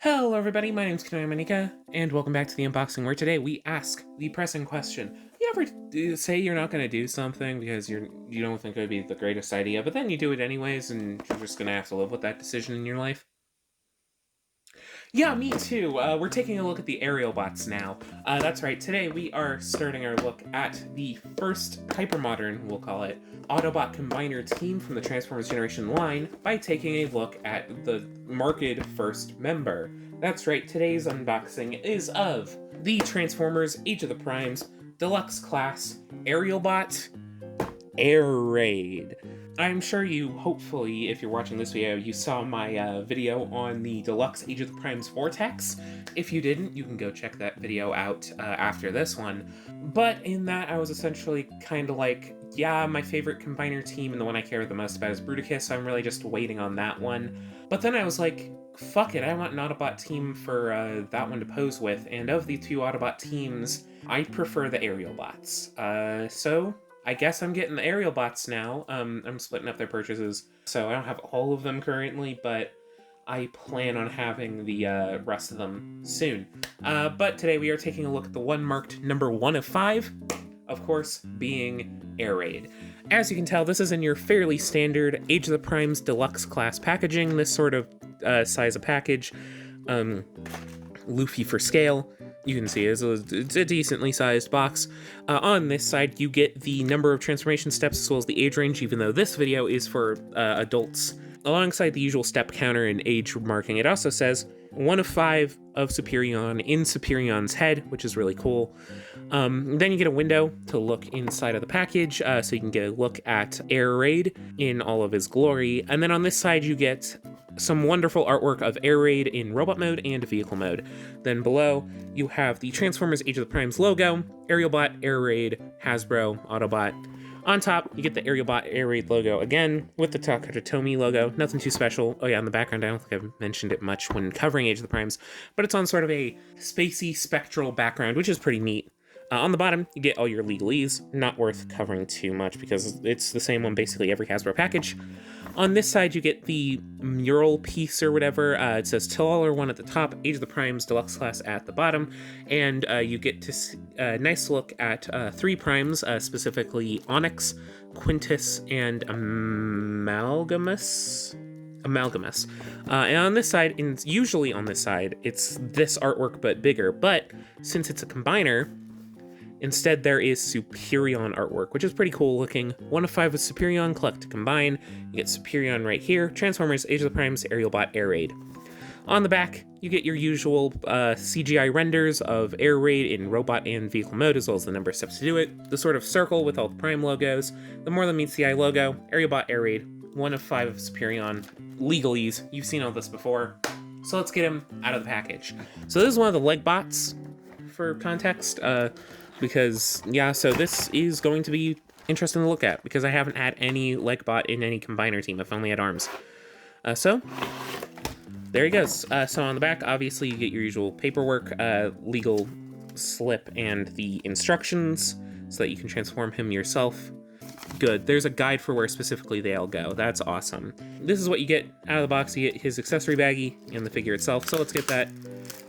Hello everybody, my name's Manika, and welcome back to the unboxing, where today we ask the pressing question. You ever say you're not going to do something because you don't think it would be the greatest idea, but then you do it anyways, and you're just going to have to live with that decision in your life? Yeah, me too. We're taking a look at the Aerialbots now. That's right, today we are starting our look at the first hypermodern, we'll call it, Autobot combiner team from the Transformers Generation line by taking a look at the marketed first member. That's right, today's unboxing is of the Transformers Age of the Primes Deluxe Class Aerialbot Air Raid. I'm sure you, hopefully, if you're watching this video, you saw my video on the Deluxe Age of the Primes Vortex. If you didn't, you can go check that video out after this one. But in that, I was essentially kind of like, yeah, my favorite combiner team and the one I care the most about is Bruticus, so I'm really just waiting on that one. But then I was like, fuck it, I want an Autobot team for that one to pose with, and of the two Autobot teams, I prefer the Aerialbots. So I guess I'm getting the Aerialbots now. I'm splitting up their purchases, so I don't have all of them currently, but I plan on having the rest of them soon. But today we are taking a look at the one marked number 1 of 5, of course, being Air Raid. As you can tell, this is in your fairly standard Age of the Primes Deluxe class packaging, this sort of size of package, Luffy for scale. You can see it's a decently sized box. On this side, you get the number of transformation steps as well as the age range, even though this video is for adults. Alongside the usual step counter and age marking, it also says 1 of 5 of Superion in Superion's head, which is really cool. Then you get a window to look inside of the package, so you can get a look at Air Raid in all of his glory. And then on this side, you get some wonderful artwork of Air Raid in robot mode and vehicle mode. Then below, you have the Transformers Age of the Primes logo, Aerialbot, Air Raid, Hasbro, Autobot. On top, you get the Aerialbot Air Raid logo again, with the Takatomi logo. Nothing too special. Oh yeah, in the background, I don't think I've mentioned it much when covering Age of the Primes, but it's on sort of a spacey, spectral background, which is pretty neat. On the bottom, you get all your legalese. Not worth covering too much because it's the same on basically every Hasbro package. On this side, you get the mural piece or whatever. It says Tall or 1 at the top, Age of the Primes Deluxe Class at the bottom, and you get to see a nice look at 3 primes, specifically Onyx, Quintus, and Amalgamus. And on this side, and usually on this side, it's this artwork but bigger, but since it's a combiner, instead, there is Superion artwork, which is pretty cool looking. 1 of 5 with Superion, collect to combine. You get Superion right here. Transformers, Age of the Primes, Aerialbot, Air Raid. On the back, you get your usual CGI renders of Air Raid in robot and vehicle mode, as well as the number of steps to do it. The sort of circle with all the Prime logos. The more than meets the eye logo. Aerialbot, Air Raid. 1 of 5 of Superion. Legalese. You've seen all this before. So let's get him out of the package. So this is one of the leg bots, for context. Because, yeah, so this is going to be interesting to look at, because I haven't had any Legbot in any combiner team. I've only had arms. So, there he goes. So on the back, obviously, you get your usual paperwork, legal slip, and the instructions, so that you can transform him yourself. Good. There's a guide for where specifically they all go. That's awesome. This is what you get out of the box. You get his accessory baggie and the figure itself. So let's get that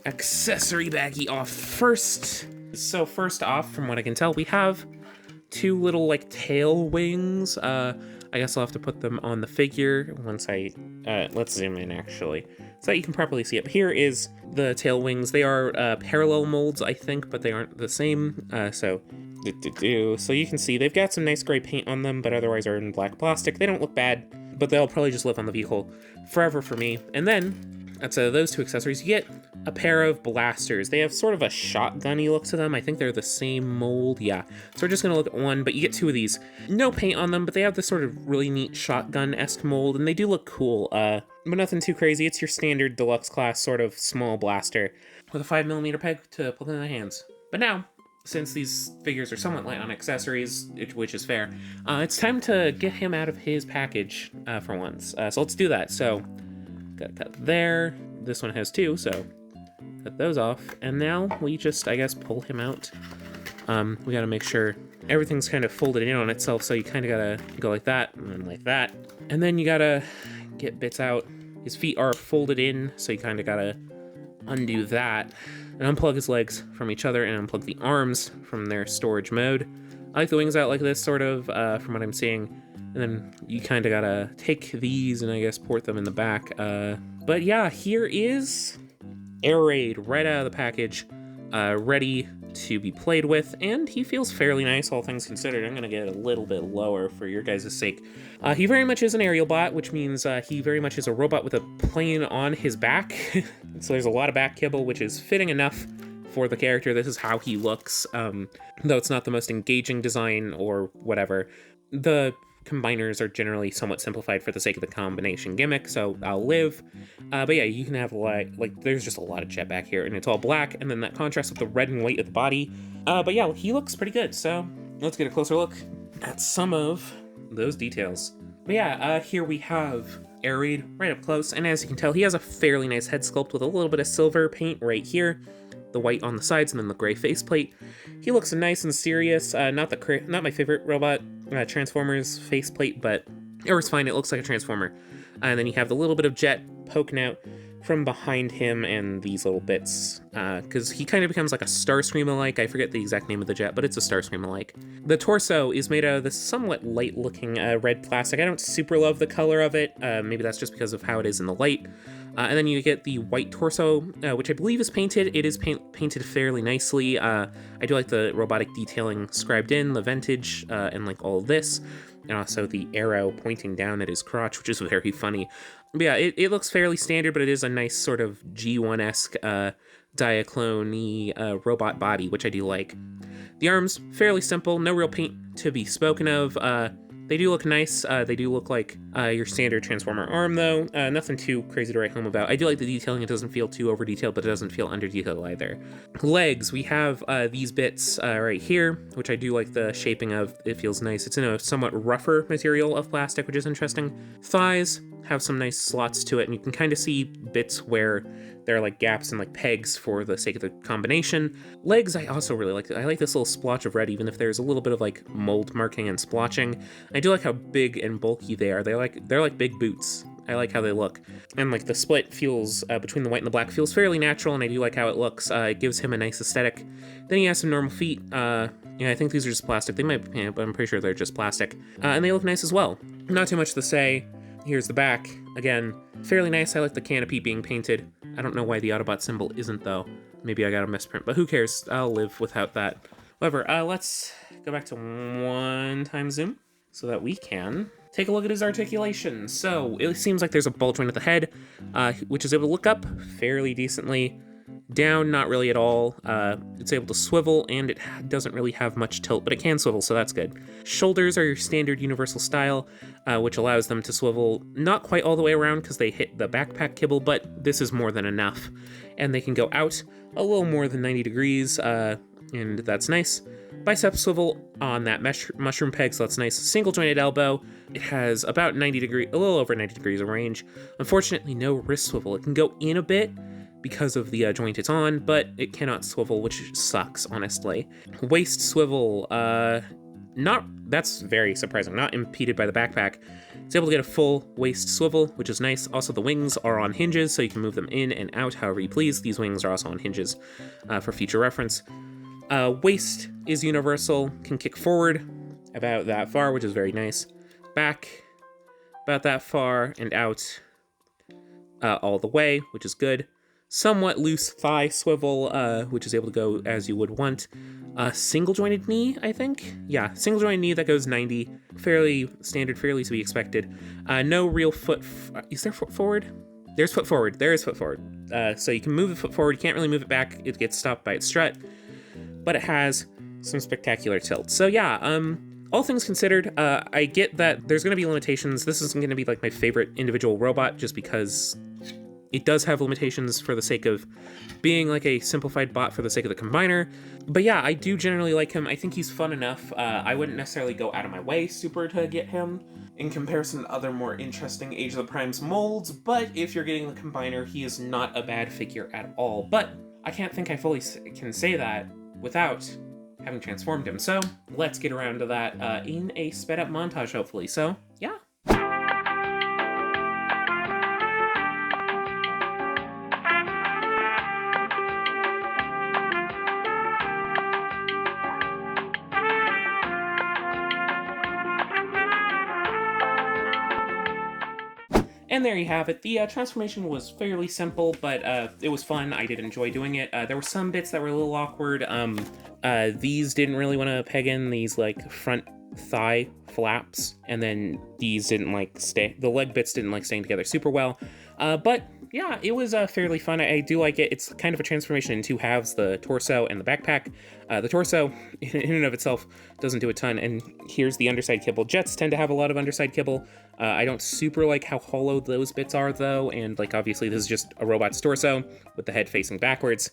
accessory baggie off first. So first off, from what I can tell, we have 2 little, like, tail wings. I guess I'll have to put them on the figure once let's zoom in, actually, so that you can properly see it. Here is the tail wings. They are parallel molds, I think, but they aren't the same, so you can see they've got some nice gray paint on them, but otherwise are in black plastic. They don't look bad, but they'll probably just live on the vehicle forever for me. And then, outside of those 2 accessories, you get a pair of blasters. They have sort of a shotgun-y look to them. I think they're the same mold, yeah. So we're just gonna look at one, but you get 2 of these. No paint on them, but they have this sort of really neat shotgun-esque mold, and they do look cool. But nothing too crazy. It's your standard deluxe class sort of small blaster with a 5mm peg to put in the hands. But now, since these figures are somewhat light on accessories, which is fair, it's time to get him out of his package for once. So let's do that. So, gotta cut there. This one has 2, so cut those off. And now we just, I guess, pull him out. We gotta make sure everything's kind of folded in on itself, so you kind of gotta go like that, and then like that. And then you gotta get bits out. His feet are folded in, so you kind of gotta undo that and unplug his legs from each other and unplug the arms from their storage mode. I like the wings out like this, sort of, from what I'm seeing. And then you kind of gotta take these and I guess port them in the back. But yeah, here is Air Raid right out of the package, ready to be played with, and he feels fairly nice, all things considered. I'm gonna get a little bit lower for your guys' sake. He very much is an Aerialbot, which means he very much is a robot with a plane on his back. So there's a lot of back kibble, which is fitting enough for the character. This is how he looks, though it's not the most engaging design or whatever. The combiners are generally somewhat simplified for the sake of the combination gimmick, so I'll live. But yeah, you can have like there's just a lot of jet back here, and it's all black, and then that contrasts with the red and white of the body. But yeah, he looks pretty good, so let's get a closer look at some of those details. But yeah, here we have Air Raid right up close, and as you can tell, he has a fairly nice head sculpt with a little bit of silver paint right here, the white on the sides, and then the gray faceplate. He looks nice and serious. Not my favorite robot Transformers faceplate, but it was fine. It looks like a Transformer. And then you have the little bit of jet poking out from behind him and these little bits, because he kind of becomes like a Starscream-alike. I forget the exact name of the jet, but it's a Starscream-alike. The torso is made out of this somewhat light-looking red plastic. I don't super love the color of it. Maybe that's just because of how it is in the light. And then you get the white torso, which I believe is painted. It is painted fairly nicely. I do like the robotic detailing scribed in, the vintage, and like all of this. And also the arrow pointing down at his crotch, which is very funny. But yeah, it looks fairly standard, but it is a nice sort of G1-esque Diaclone-y robot body, which I do like. The arms, fairly simple, no real paint to be spoken of. They do look nice. They do look like your standard Transformer arm, though. Nothing too crazy to write home about. I do like the detailing. It doesn't feel too over-detailed, but it doesn't feel under-detailed either. Legs, we have these bits right here, which I do like the shaping of. It feels nice. It's in a somewhat rougher material of plastic, which is interesting. Thighs have some nice slots to it, and you can kind of see bits where there are like gaps and like pegs for the sake of the combination. Legs, I also really like. I like this little splotch of red, even if there's a little bit of like mold marking and splotching. I do like how big and bulky they are. They're like big boots. I like how they look. And like the split feels between the white and the black feels fairly natural, and I do like how it looks. It gives him a nice aesthetic. Then he has some normal feet. Yeah, I think these are just plastic. They might, but I'm pretty sure they're just plastic. And they look nice as well. Not too much to say. Here's the back. Again, fairly nice. I like the canopy being painted. I don't know why the Autobot symbol isn't, though. Maybe I got a misprint, but who cares? I'll live without that. Whatever, let's go back to 1x zoom so that we can take a look at his articulation. So it seems like there's a ball joint at the head, which is able to look up fairly decently. Down, not really at all. It's able to swivel, and it doesn't really have much tilt, but it can swivel, so that's good. Shoulders are your standard universal style, which allows them to swivel not quite all the way around because they hit the backpack kibble, but this is more than enough. And they can go out a little more than 90 degrees, and that's nice. Bicep swivel on that mushroom peg, so that's nice. Single jointed elbow. It has about 90 degrees, a little over 90 degrees of range. Unfortunately, no wrist swivel. It can go in a bit because of the joint it's on, but it cannot swivel, which sucks, honestly. Waist swivel, that's very surprising, not impeded by the backpack. It's able to get a full waist swivel, which is nice. Also, the wings are on hinges, so you can move them in and out however you please. These wings are also on hinges for future reference. Waist is universal, can kick forward about that far, which is very nice. Back, about that far, and out all the way, which is good. Somewhat loose thigh swivel, which is able to go as you would want. Single jointed knee, I think? Yeah, single jointed knee that goes 90. Fairly standard, fairly to be expected. No real foot. Is there foot forward? There's foot forward. There is foot forward. So you can move the foot forward. You can't really move it back. It gets stopped by its strut. But it has some spectacular tilt. So yeah, all things considered, I get that there's going to be limitations. This isn't going to be like my favorite individual robot just because it does have limitations for the sake of being like a simplified bot for the sake of the combiner. But yeah, I do generally like him. I think he's fun enough. I wouldn't necessarily go out of my way super to get him in comparison to other more interesting Age of the Primes molds, but if you're getting the combiner, he is not a bad figure at all. But I can't think I fully can say that without having transformed him. So let's get around to that in a sped up montage, hopefully. So yeah. And there you have it. The transformation was fairly simple, but it was fun. I did enjoy doing it. There were some bits that were a little awkward. These didn't really want to peg in these like front thigh flaps, and then these didn't like stay. The leg bits didn't like staying together super well. But yeah, it was fairly fun. I do like it. It's kind of a transformation in two halves, the torso and the backpack. The torso, in and of itself, doesn't do a ton, and here's the underside kibble. Jets tend to have a lot of underside kibble. I don't super like how hollow those bits are, though, and like obviously this is just a robot's torso with the head facing backwards.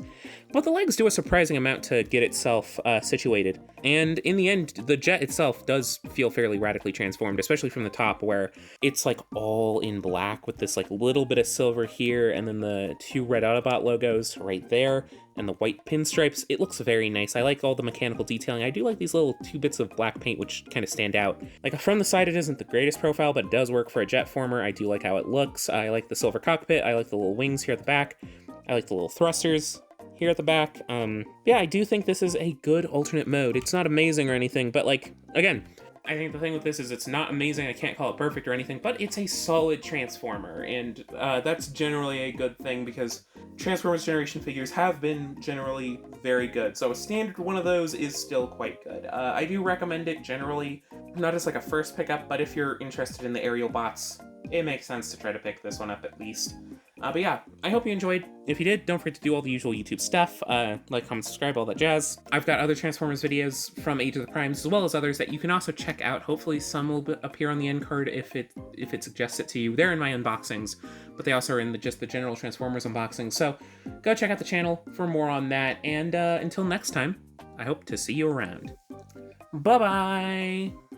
But the legs do a surprising amount to get itself situated. And in the end, the jet itself does feel fairly radically transformed, especially from the top, where it's like all in black with this like little bit of silver here, and then the two red Autobot logos right there, and the white pinstripes. It looks very nice. I like all the mechanical detailing. I do like these little two bits of black paint which kind of stand out. Like from the side, it isn't the greatest profile, but it does work for a jet former. I do like how it looks. I like the silver cockpit. I like the little wings here at the back. I like the little thrusters here at the back. Yeah, I do think this is a good alternate mode. It's not amazing or anything, but like, again, I think the thing with this is it's not amazing, I can't call it perfect or anything, but it's a solid Transformer, and that's generally a good thing because Transformers Generation figures have been generally very good, so a standard one of those is still quite good. I do recommend it generally, not as like a first pickup, but if you're interested in the Aerialbots, it makes sense to try to pick this one up at least. But yeah, I hope you enjoyed. If you did, don't forget to do all the usual YouTube stuff, like, comment, subscribe, all that jazz. I've got other Transformers videos from Age of the Primes, as well as others that you can also check out. Hopefully some will appear on the end card if it suggests it to you. They're in my unboxings, but they also are in just the general Transformers unboxings. So go check out the channel for more on that, and until next time, I hope to see you around. Bye-bye!